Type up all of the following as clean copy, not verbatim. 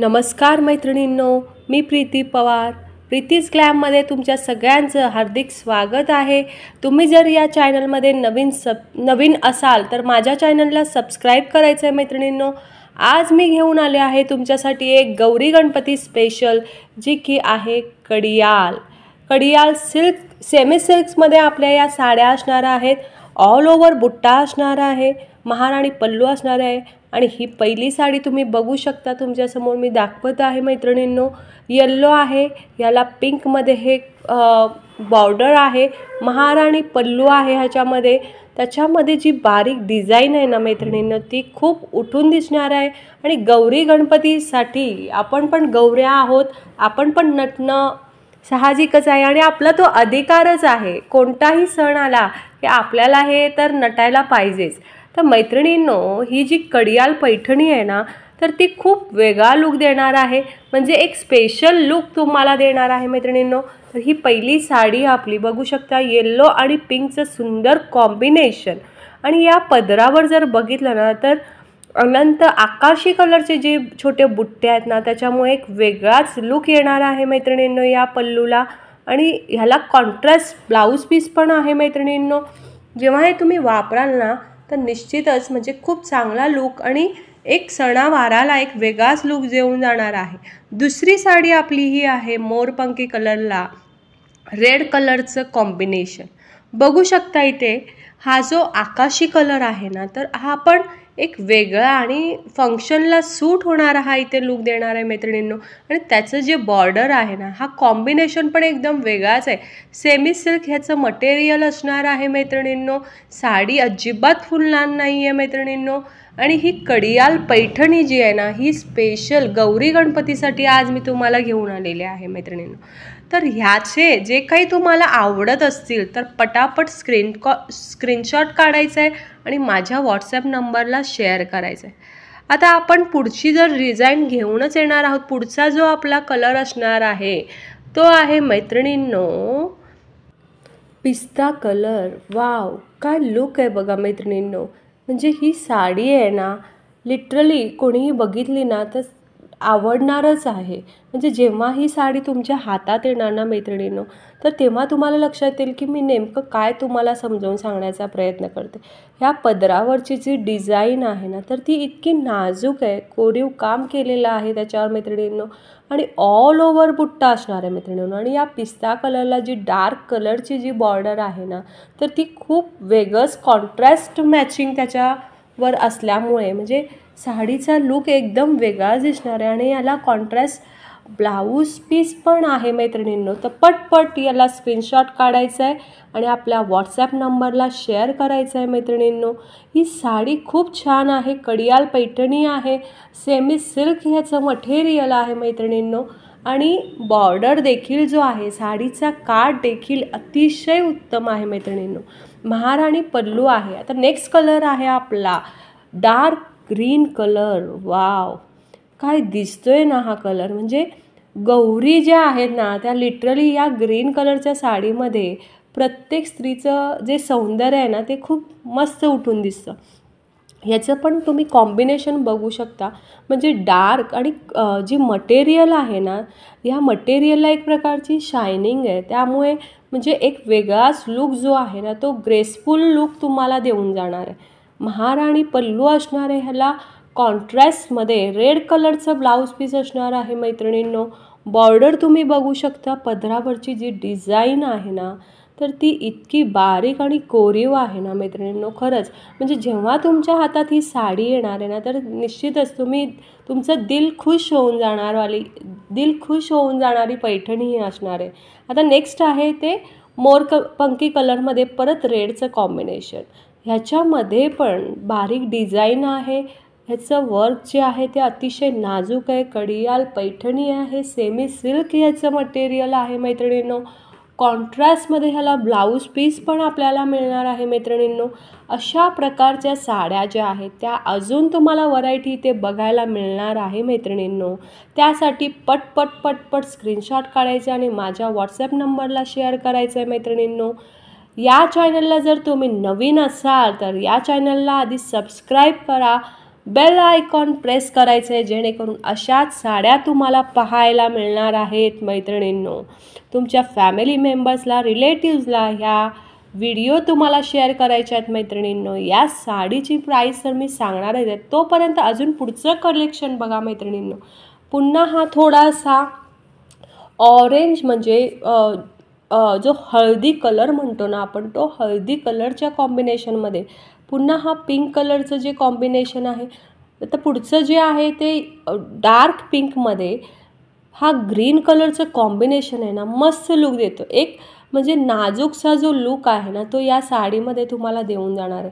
नमस्कार मैत्रिणींनो, मी प्रीती पवार. प्रीतीज ग्लॅममध्ये तुमच्या सगळ्यांचं हार्दिक स्वागत आहे. तुम्ही जर या चॅनलमध्ये नवीन असाल तर माझ्या चॅनलला सबस्क्राईब करायचं आहे मैत्रिणींनो. आज मी घेऊन आले आहे तुमच्यासाठी एक गौरी गणपती स्पेशल, जी की आहे कडियाल सिल्क सेमी सिल्क्समध्ये आपल्या या साड्या असणार आहेत. ऑल ओव्हर बुट्टा असणार आहे, महाराणी पल्लू असणार आहे. आणि ही पहिली साडी तुम्ही बघू शकता, तुमच्यासमोर मी दाखवत आहे मैत्रिणींनो. येल्लो आहे, याला पिंकमध्ये हे बॉर्डर आहे. महाराणी पल्लू आहे ह्याच्यामध्ये. त्याच्यामध्ये जी बारीक डिझाईन आहे ना मैत्रिणींनो, ती खूप उठून दिसणार आहे. आणि गौरी गणपतीसाठी आपण पण गौऱ्या आहोत, आपण पण नटणं साहजिकच आहे आणि आपला तो अधिकारच आहे. कोणताही सण आला की आपल्याला हे तर नटायला पाहिजेच. तर मैत्रिणींनो, ही जी कडियाल पैठणी आहे ना, तर ती खूप वेगळा लुक देणार आहे. म्हणजे एक स्पेशल लुक तुम्हाला देणार आहे मैत्रिणींनो. तर ही पहिली साडी आपली बघू शकता, येल्लो आणि पिंकचं सुंदर कॉम्बिनेशन. आणि या पदरावर जर बघितलं ना, तर अनंत आकाशी कलरचे जे छोटे बुट्टे आहेत ना, त्याच्यामुळे एक वेगळाच लुक येणार आहे मैत्रिणींनो या पल्लूला. आणि ह्याला कॉन्ट्रास्ट ब्लाऊज पीस पण आहे मैत्रिणींनो. जेव्हा हे तुम्ही वापराल ना, तर निश्चितच म्हणजे खूप चांगला लुक आणि एक सणावाराला एक वेगळाच लुक देऊन जाणार आहे. दुसरी साडी आपली ही आहे मोरपंखी कलरला रेड कलरचं कॉम्बिनेशन. बघू शकता इथे हा जो आकाशी कलर आहे ना, तर हा पण एक वेगळा आणि फंक्शनला सूट होणारा हा इथे लुक देणार आहे मैत्रिणींनो. आणि त्याचं जे बॉर्डर आहे ना, हा कॉम्बिनेशन पण एकदम वेगळाच आहे. सेमी सिल्क ह्याचं मटेरियल असणार आहे मैत्रिणींनो. साडी अजिबात फुलणार नाही आहे मैत्रिणींनो. आणि ही कडियाल पैठणी जी आहे ना, ही स्पेशल गौरी गणपतीसाठी आज मी तुम्हाला घेऊन आलेले आहे मैत्रिणींनो. तर ह्याचे जे काही तुम्हाला आवडत असतील तर पटापट स्क्रीनशॉट काढायचा आहे आणि माझ्या व्हॉट्सॲप नंबरला शेअर करायचं आहे. आता आपण पुढची जर डिझाईन घेऊनच येणार आहोत. पुढचा जो आपला कलर असणार आहे तो आहे मैत्रिणींनो पिस्ता कलर. वाव, काय लुक आहे बघा मैत्रिणींनो. म्हणजे ही साडी आहे ना, लिटरली कोणीही बघितली ना तर आवडणारच आहे. म्हणजे जेव्हा ही साडी तुमच्या हातात येणार ना मैत्रिणींनो, तर तेव्हा तुम्हाला लक्षात येईल की मी नेमकं काय तुम्हाला समजावून सांगण्याचा प्रयत्न करते. ह्या पदरावरची जी डिझाईन आहे ना, तर ती इतकी नाजूक आहे, कोरीव काम केलेलं आहे त्याच्यावर मैत्रिणींनो. आणि ऑल ओव्हर बुट्टा असणार आहे मैत्रिणींनो. आणि या पिस्ता कलरला जी डार्क कलरची जी बॉर्डर आहे ना, तर ती खूप वेगळंच कॉन्ट्रास्ट मॅचिंग त्याच्यावर असल्यामुळे म्हणजे साडीचा लुक एकदम वेगळाच दिसणार आहे. आणि याला कॉन्ट्रास्ट ब्लाऊज पीस पण आहे मैत्रिणींनो. तर पटपट याला स्क्रीनशॉट काढायचा आहे आणि आपल्या व्हॉट्सॲप नंबरला शेअर करायचं आहे मैत्रिणींनो. ही साडी खूप छान आहे, कडियाल पैठणी आहे, सेमी सिल्क ह्याचं मटेरियल आहे मैत्रिणींनो. आणि बॉर्डर देखील जो आहे, साडीचा काठ देखील अतिशय उत्तम आहे मैत्रिणींनो. महाराणी पल्लू आहे. आता नेक्स्ट कलर आहे आपला डार्क ग्रीन कलर. वाव, काय दिसतोय ना हा कलर. म्हणजे गौरी ज्या आहेत ना, त्या लिटरली या ग्रीन कलरच्या साडीमध्ये प्रत्येक स्त्रीचं जे सौंदर्य आहे ना, ते खूप मस्त उठून दिसतं. ह्याचं पण तुम्ही कॉम्बिनेशन बघू शकता. म्हणजे डार्क आणि जी मटेरियल आहे ना, ह्या मटेरियलला एक प्रकारची शायनिंग आहे. त्यामुळे म्हणजे एक वेगळाच लुक जो आहे ना, तो ग्रेसफुल लुक तुम्हाला देऊन जाणार आहे. महाराणी पल्लू असणार आहे. ह्याला कॉन्ट्रास्टमध्ये रेड कलरचं ब्लाऊज पीस असणार आहे मैत्रिणींनो. बॉर्डर तुम्ही बघू शकता. पदरावरची जी डिझाईन आहे ना, तर ती इतकी बारीक आणि कोरीव आहे ना मैत्रिणींनो. खरंच म्हणजे जेव्हा तुमच्या हातात ही साडी येणार आहे ना, तर निश्चितच तुमचं दिल खुश होऊन जाणारी पैठणी ही असणार आहे. आता नेक्स्ट आहे ते मोरपंखी कलरमध्ये परत रेडचं कॉम्बिनेशन. ह्याच्यामध्ये पण बारीक डिझाईन आहे. ह्याचं वर्क जे आहे ते अतिशय नाजूक आहे. कडियाल पैठणी आहे, सेमी सिल्क ह्याचं मटेरियल आहे मैत्रिणींनो. कॉन्ट्रास्टमध्ये ह्याला ब्लाऊज पीस पण आपल्याला मिळणार आहे मैत्रिणींनो. अशा प्रकारच्या साड्या ज्या आहेत त्या अजून तुम्हाला व्हरायटी इथे बघायला मिळणार आहे मैत्रिणींनो. त्यासाठी पटपट स्क्रीनशॉट काढायचे आणि माझ्या व्हॉट्सॲप नंबरला शेअर करायचं आहे मैत्रिणींनो. या चॅनलला जर तुम्ही नवीन असाल तर या चॅनलला आधी सबस्क्राईब करा. बेल आयकॉन प्रेस करायचं आहे, जेणेकरून अशाच साड्या तुम्हाला पाहायला मिळणार आहेत मैत्रिणींनो. तुमच्या फॅमिली मेंबर्सला, रिलेटिव्सला ह्या व्हिडिओ तुम्हाला शेअर करायचे आहेत मैत्रिणींनो. या साडीची प्राईस तर मी सांगणार आहे, तोपर्यंत अजून पुढचं कलेक्शन बघा मैत्रिणींनो. पुन्हा हा थोडासा ऑरेंज म्हणजे जो हळदी कलर म्हणतो ना आपण, तो हळदी कलरच्या कॉम्बिनेशनमध्ये पुन्हा हा पिंक कलरचं जे कॉम्बिनेशन आहे. तर पुढचं जे आहे ते डार्क पिंकमध्ये हा ग्रीन कलरचं कॉम्बिनेशन आहे ना, मस्त लुक देतो. एक म्हणजे नाजूकसा जो लुक आहे ना, तो या साडीमध्ये तुम्हाला देऊन जाणार आहे.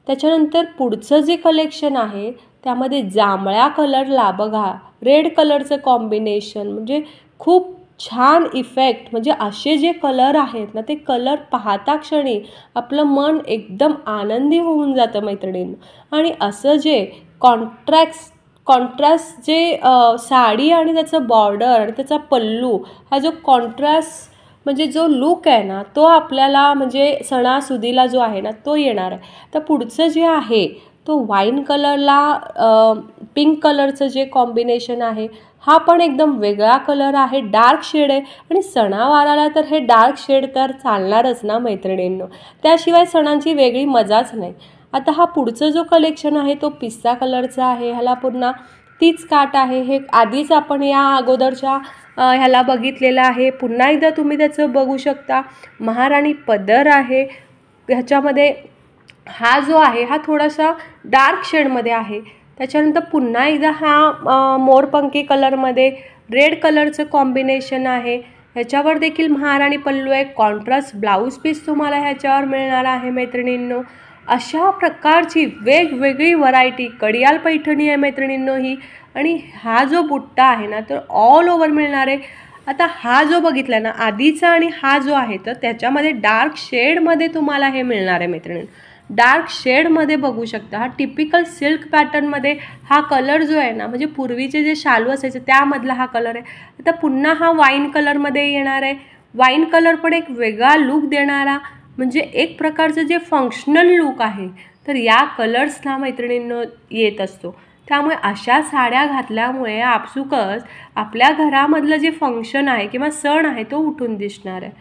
त्याच्यानंतर पुढचं जे कलेक्शन आहे त्यामध्ये जांभळ्या कलरला बघा रेड कलरचं कॉम्बिनेशन, म्हणजे खूप छान इफेक्ट. म्हणजे असे जे कलर आहेत ना, ते कलर पाहता क्षणी आपलं मन एकदम आनंदी होऊन जातं मैत्रिणींनो. आणि असं जे कॉन्ट्रास्ट जे साडी आणि त्याचं बॉर्डर आणि त्याचा पल्लू, हा जो कॉन्ट्रास्ट म्हणजे जो लुक आहे ना, तो आपल्याला म्हणजे सणासुदीला जो आहे ना तो येणार आहे. तर पुढचं जे आहे तो वाईन कलरला पिंक कलरचं जे कॉम्बिनेशन आहे, हा पण एकदम वेगळा कलर आहे, डार्क शेड आहे. आणि सणावाराला तर हे डार्क शेड तर चालणारच ना मैत्रिणींनो, त्याशिवाय सणांची वेगळी मजाच नाही. आता हा पुढचं जो कलेक्शन आहे तो पिस्ता कलरचा आहे. ह्याला पुन्हा तीच काट आहे. हे आधीच आपण या अगोदरच्या ह्याला बघितलेलं आहे. पुन्हा एकदा तुम्ही त्याचं बघू शकता. महाराणी पदर आहे. ह्याच्यामध्ये हा जो आहे हा थोडासा डार्क शेडमध्ये आहे. त्याच्यानंतर पुन्हा एकदा हा मोरपंखी कलरमध्ये रेड कलरचं कॉम्बिनेशन आहे. ह्याच्यावर देखील महाराणी पल्लू आहे. कॉन्ट्रास्ट ब्लाऊज पीस तुम्हाला ह्याच्यावर मिळणार आहे मैत्रिणींनो. अशा प्रकारची वेगवेगळी व्हरायटी कडियाल पैठणी आहे मैत्रिणींनो ही. आणि हा जो बुट्टा आहे ना, तर ऑल ओव्हर मिळणार आहे. आता हा जो बघितला ना आधीचा आणि हा जो आहे, तर त्याच्यामध्ये डार्क शेडमध्ये तुम्हाला हे मिळणार आहे मैत्रिणींनो. डार्क शेडमध्ये बघू शकता. हा टिपिकल सिल्क पॅटर्नमध्ये हा कलर जो आहे ना, म्हणजे पूर्वीचे जे शालू असायचे त्यामधला हा कलर आहे. आता पुन्हा हा वाईन कलरमध्ये येणार आहे. वाईन कलर पण एक वेगळा लुक देणारा, म्हणजे एक प्रकारचं जे फंक्शनल लुक आहे, तर या कलर्सना मैत्रिणींनो येत असतो. त्यामुळे अशा साड्या घातल्यामुळे आपसुकच आपल्या घरामधलं जे फंक्शन आहे किंवा सण आहे तो उठून दिसणार आहे.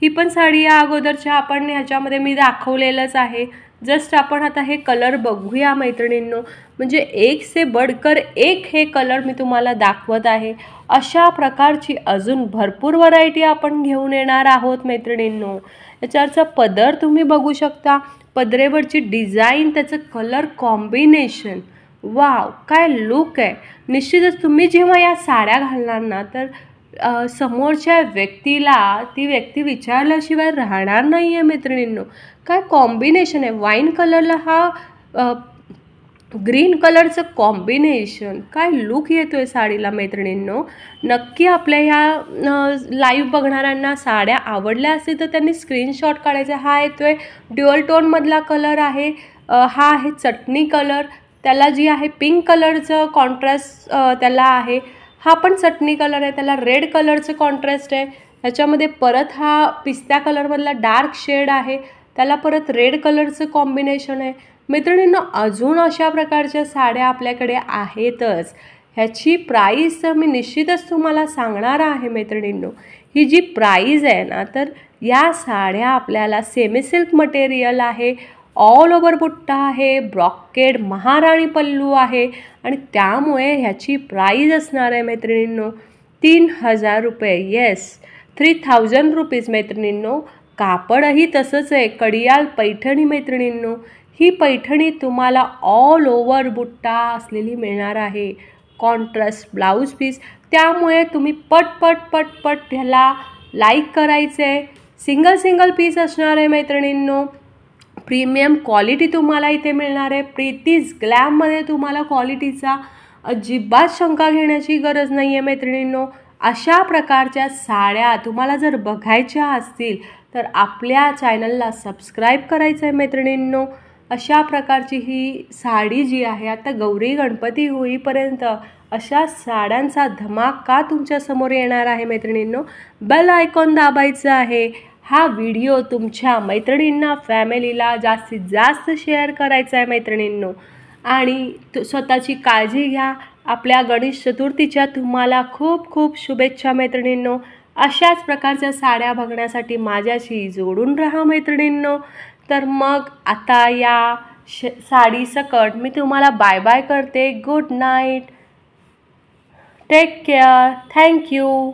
ही पण साडी या अगोदरच्या आपण ह्याच्यामध्ये मी दाखवलेलंच आहे. जस्ट आपण आता हे कलर बघूया मैत्रिणींनो. म्हणजे एक से बढ़कर एक हे कलर मी तुम्हाला दाखवत आहे. अशा प्रकारची अजून भरपूर व्हरायटी आपण घेऊन येणार आहोत मैत्रिणींनो. याच्यावरचा पदर तुम्ही बघू शकता. पदरेवरची डिझाईन, त्याचं कलर कॉम्बिनेशन, वाव काय लुक आहे. निश्चितच तुम्ही जेव्हा या साड्या घालणार ना, तर समोरच्या व्यक्तीला ती व्यक्ती विचारल्याशिवाय राहणार नाही आहे मैत्रिणींनो. काय कॉम्बिनेशन आहे. वाईन कलरला हा ग्रीन कलरचं कॉम्बिनेशन, काय लुक येतो आहे साडीला मैत्रिणींनो. नक्की आपल्या ह्या लाईव्ह बघणाऱ्यांना साड्या आवडल्या असतील तर त्यांनी स्क्रीनशॉट काढायचा. हा येतो आहे ड्युअल टोनमधला कलर आहे. हा आहे चटणी कलर. त्याला जी आहे पिंक कलरचं कॉन्ट्रास्ट त्याला आहे. हा पण चटणी कलर आहे. त्याला रेड कलरचं कॉन्ट्रास्ट आहे. ह्याच्यामध्ये परत हा पिस्ता कलरमधला डार्क शेड आहे. त्याला परत रेड कलरचं कॉम्बिनेशन आहे. मैत्रिणींनो अजून अशा प्रकारच्या साड्या आपल्याकडे आहेतच. ह्याची प्राईस तर मी निश्चितच तुम्हाला सांगणार आहे मैत्रिणींनो. ही जी प्राईज आहे ना, तर या साड्या आपल्याला सेमी सिल्क मटेरियल आहे. ऑल ओव्हर बुट्टा आहे. ब्रॉकेड महाराणी पल्लू आहे. आणि त्यामुळे ह्याची प्राईज असणार आहे मैत्रिणींनो 3000 रुपये. येस, 3000 रुपीज मैत्रिणींनो. कापडही तसंच आहे. कडियाल पैठणी मैत्रिणींनो. ही पैठणी तुम्हाला ऑल ओव्हर बुट्टा असलेली मिळणार आहे. Contrast blouse piece. त्यामुळे तुम्ही पट ह्याला लाईक करायचं आहे. सिंगल पीस असणार आहे मैत्रिणींनो. प्रीमियम क्वालिटी तुम्हाला इथे मिळणार आहे. प्रीतीज ग्लॅममध्ये तुम्हाला क्वालिटीचा अजिबात शंका घेण्याची गरज नाही आहे मैत्रिणींनो. अशा प्रकारच्या साड्या तुम्हाला जर बघायच्या असतील तर आपल्या चॅनलला सबस्क्राईब करायचं आहे मैत्रिणींनो. अशा प्रकारची ही साडी जी आहे, आता गौरी गणपती होईपर्यंत अशा साड्यांचा धमाका तुमच्यासमोर येणार आहे मैत्रिणींनो. बेल आयकॉन दाबायचं आहे. हा व्हिडिओ तुमच्या मैत्रिणींना, फॅमिलीला जास्तीत जास्त शेअर करायचा आहे मैत्रिणींनो. आणि स्वतःची काळजी घ्या. आपल्या गणेश चतुर्थीच्या तुम्हाला खूप खूप शुभेच्छा मैत्रिणींनो. अशाच प्रकारच्या साड्या बघण्यासाठी माझ्याशी जोडून राहा मैत्रिणींनो. तर मग आता या साडी सकट मी तुम्हाला बाय बाय करते. Good night. Take care. Thank you.